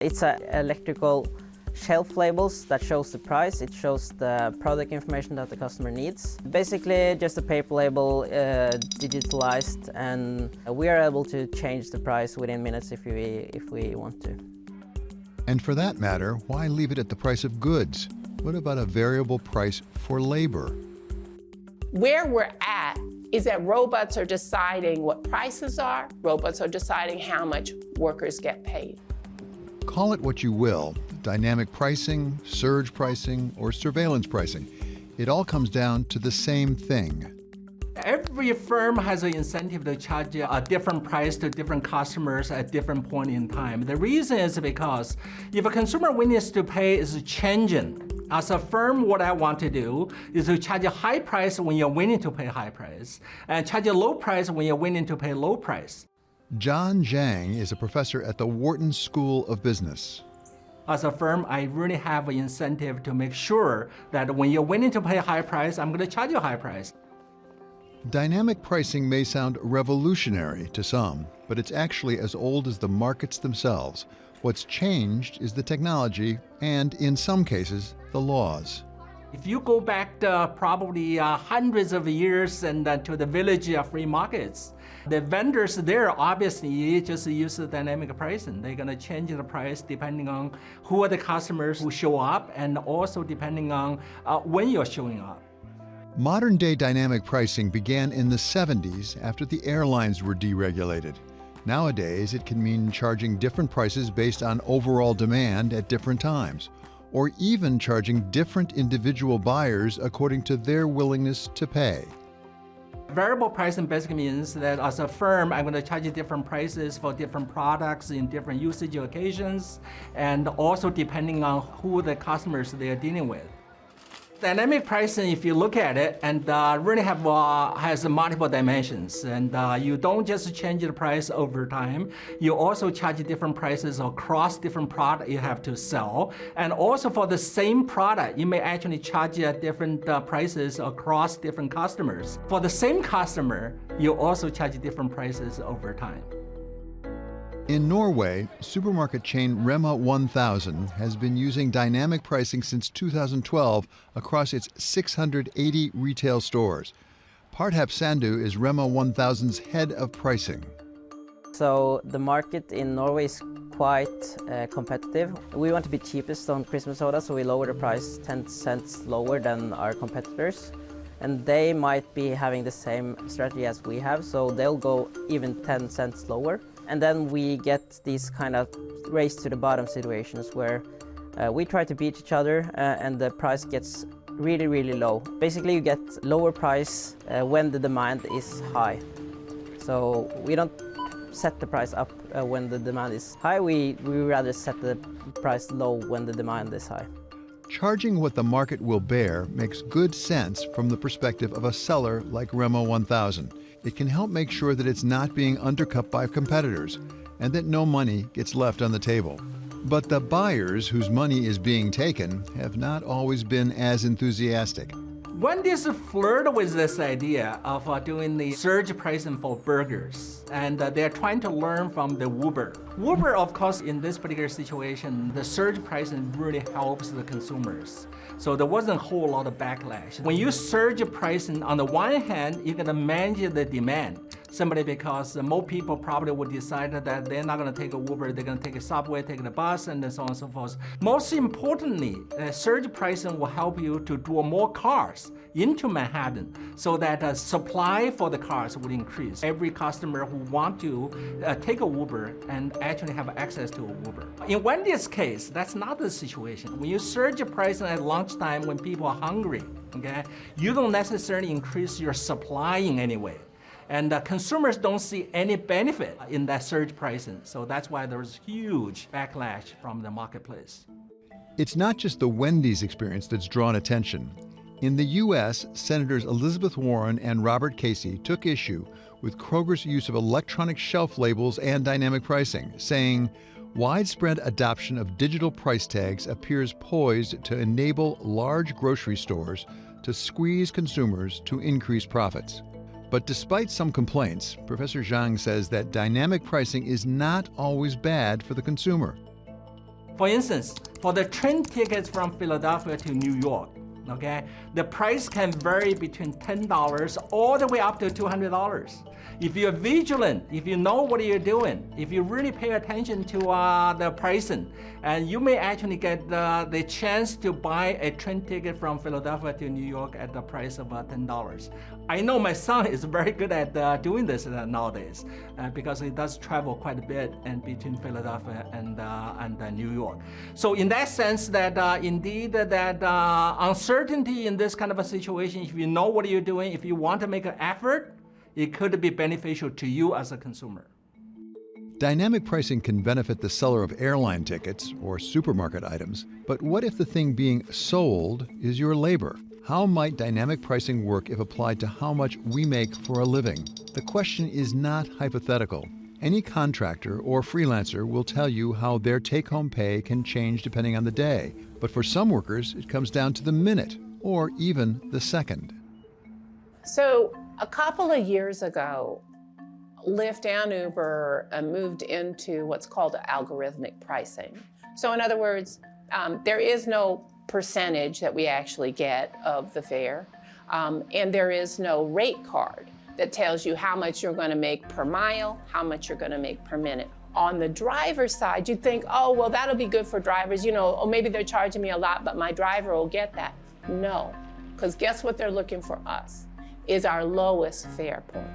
It's an electrical shelf labels that shows the price. It shows the product information that the customer needs. Basically just a paper label digitalized, and we are able to change the price within minutes if we want to. And for that matter, why leave it at the price of goods? What about a variable price for labor? Where we're at is that robots are deciding what prices are. Robots are deciding how much workers get paid. Call it what you will, dynamic pricing, surge pricing, or surveillance pricing. It all comes down to the same thing. Every firm has an incentive to charge a different price to different customers at different point in time. The reason is because if a consumer willingness to pay is changing, as a firm, what I want to do is to charge a high price when you're willing to pay high price, and charge a low price when you're willing to pay low price. John Zhang is a professor at the Wharton School of Business. As a firm, I really have an incentive to make sure that when you're willing to pay a high price, I'm going to charge you a high price. Dynamic pricing may sound revolutionary to some, but it's actually as old as the markets themselves. What's changed is the technology and, in some cases, the laws. If you go back to probably hundreds of years and to the village of free markets, the vendors there obviously just use the dynamic pricing. They're going to change the price depending on who are the customers who show up, and also depending on when you're showing up. Modern-day dynamic pricing began in the 70s after the airlines were deregulated. Nowadays, it can mean charging different prices based on overall demand at different times, or even charging different individual buyers according to their willingness to pay. Variable pricing basically means that as a firm, I'm going to charge you different prices for different products in different usage occasions, and also depending on who the customers they are dealing with. Dynamic pricing, if you look at it, and really has multiple dimensions. And you don't just change the price over time. You also charge different prices across different products you have to sell. And also for the same product, you may actually charge different prices across different customers. For the same customer, you also charge different prices over time. In Norway, supermarket chain REMA 1000 has been using dynamic pricing since 2012 across its 680 retail stores. Parthap Sandhu is REMA 1000's head of pricing. So the market in Norway is quite competitive. We want to be cheapest on Christmas soda, so we lower the price 10 cents lower than our competitors. And they might be having the same strategy as we have, so they'll go even 10 cents lower. And then we get these kind of race to the bottom situations where we try to beat each other and the price gets really, really low. Basically, you get lower price when the demand is high. So we don't set the price up when the demand is high. We rather set the price low when the demand is high. Charging what the market will bear makes good sense from the perspective of a seller like REMA 1000. It can help make sure that it's not being undercut by competitors and that no money gets left on the table. But the buyers whose money is being taken have not always been as enthusiastic. Wendy's flirted with this idea of doing the surge pricing for burgers, and they're trying to learn from the Uber. Uber, of course, in this particular situation, the surge pricing really helps the consumers. So there wasn't a whole lot of backlash. When you surge pricing, on the one hand, you're gonna manage the demand, simply because more people probably would decide that they're not gonna take a Uber, they're gonna take a subway, take a bus, and so on and so forth. Most importantly, surge pricing will help you to draw more cars into Manhattan so that supply for the cars will increase. Every customer who want to take a Uber and actually have access to a Uber. In Wendy's case, that's not the situation. When you surge pricing at lunchtime when people are hungry, okay, you don't necessarily increase your supply in any way. And consumers don't see any benefit in that surge pricing. So that's why there's huge backlash from the marketplace. It's not just the Wendy's experience that's drawn attention. In the U.S., Senators Elizabeth Warren and Robert Casey took issue with Kroger's use of electronic shelf labels and dynamic pricing, saying widespread adoption of digital price tags appears poised to enable large grocery stores to squeeze consumers to increase profits. But despite some complaints, Professor Zhang says that dynamic pricing is not always bad for the consumer. For instance, for the train tickets from Philadelphia to New York, okay, the price can vary between $10 all the way up to $200. If you're vigilant, if you know what you're doing, if you really pay attention to the pricing, and you may actually get the chance to buy a train ticket from Philadelphia to New York at the price of $10. I know my son is very good at doing this nowadays because he does travel quite a bit and between Philadelphia and New York. So in that sense, that indeed that uncertainty in this kind of a situation, if you know what you're doing, if you want to make an effort, it could be beneficial to you as a consumer. Dynamic pricing can benefit the seller of airline tickets or supermarket items, but what if the thing being sold is your labor? How might dynamic pricing work if applied to how much we make for a living? The question is not hypothetical. Any contractor or freelancer will tell you how their take-home pay can change depending on the day, but for some workers, it comes down to the minute or even the second. So a couple of years ago, Lyft and Uber moved into what's called algorithmic pricing. So in other words, there is no percentage that we actually get of the fare, and there is no rate card that tells you how much you're going to make per mile, how much you're going to make per minute. On the driver's side, you think, oh, well, that'll be good for drivers. You know, oh, maybe they're charging me a lot, but my driver will get that. No, because guess what they're looking for us? Is our lowest fare point.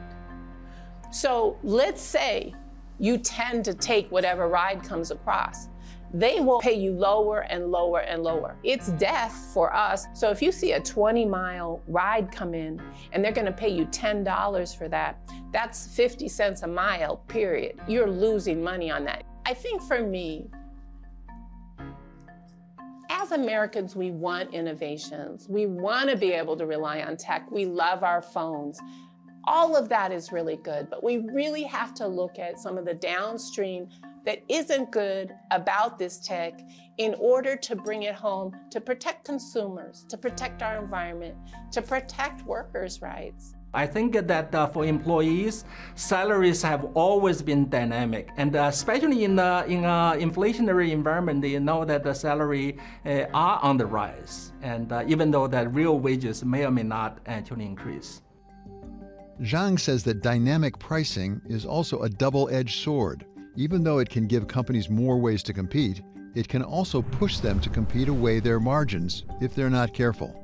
So let's say you tend to take whatever ride comes across. They will pay you lower and lower and lower. It's death for us. So if you see a 20-mile ride come in and they're going to pay you $10 for that, that's 50 cents a mile, period. You're losing money on that. I think for me, as Americans, we want innovations. We want to be able to rely on tech. We love our phones. All of that is really good, but we really have to look at some of the downstream that isn't good about this tech in order to bring it home to protect consumers, to protect our environment, to protect workers' rights. I think that for employees, salaries have always been dynamic, and especially in an inflationary environment, you know that the salary are on the rise, and even though that real wages may or may not actually increase. Zhang says that dynamic pricing is also a double-edged sword. Even though it can give companies more ways to compete, it can also push them to compete away their margins if they're not careful.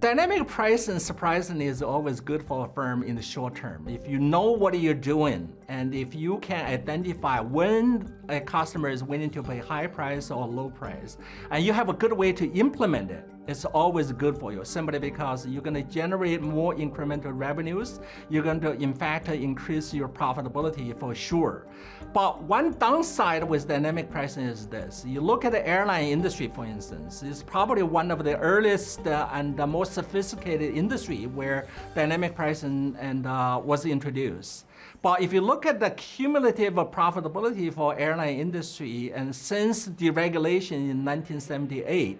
Dynamic pricing, surprisingly, is always good for a firm in the short term. If you know what you're doing, and if you can identify when a customer is willing to pay high price or low price, and you have a good way to implement it, it's always good for you, simply because you're going to generate more incremental revenues. You're going to, in fact, increase your profitability for sure. But one downside with dynamic pricing is this. You look at the airline industry, for instance, it's probably one of the earliest and the most sophisticated industry where dynamic pricing was introduced. But if you look at the cumulative profitability for airline industry, and since deregulation in 1978,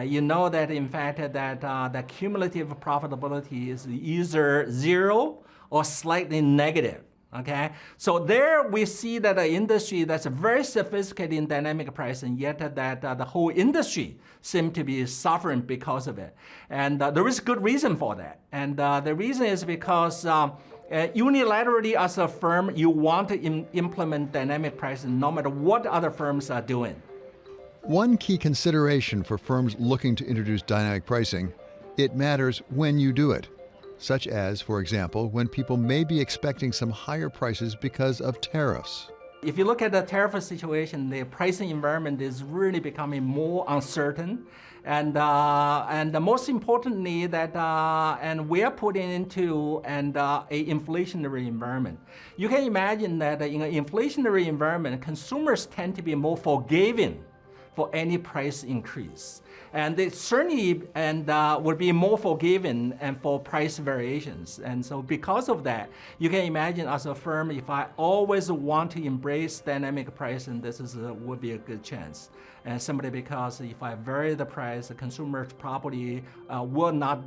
you know that in fact that the cumulative profitability is either zero or slightly negative. Okay, so there we see that the industry that's very sophisticated in dynamic pricing, yet that the whole industry seems to be suffering because of it. And there is good reason for that. And the reason is because unilaterally as a firm, you want to implement dynamic pricing no matter what other firms are doing. One key consideration for firms looking to introduce dynamic pricing, it matters when you do it. Such as, for example, when people may be expecting some higher prices because of tariffs. If you look at the tariff situation, the pricing environment is really becoming more uncertain. And most importantly, that and we are putting into a inflationary environment. You can imagine that in an inflationary environment, consumers tend to be more forgiving for any price increase. And they certainly would be more forgiving and for price variations. And so because of that, you can imagine as a firm, if I always want to embrace dynamic pricing, this would be a good chance. And simply because if I vary the price, the consumers probably will not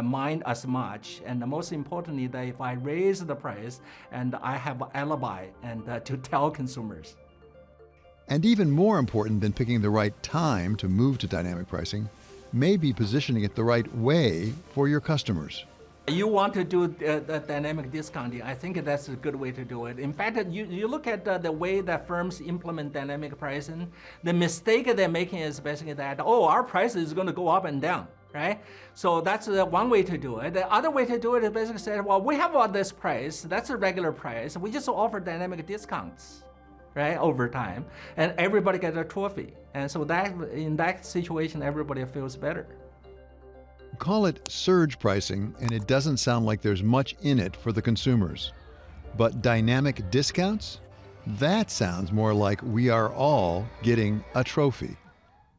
mind as much. And most importantly, that if I raise the price, and I have an alibi and to tell consumers. And even more important than picking the right time to move to dynamic pricing may be positioning it the right way for your customers. You want to do the dynamic discounting, I think that's a good way to do it. In fact, you look at the way that firms implement dynamic pricing, the mistake they're making is basically that, our price is going to go up and down, right? So that's one way to do it. The other way to do it is basically say, we have this price, that's a regular price, we just offer dynamic discounts, right, over time, and everybody gets a trophy. And so that in that situation, everybody feels better. Call it surge pricing, and it doesn't sound like there's much in it for the consumers. But dynamic discounts? That sounds more like we are all getting a trophy.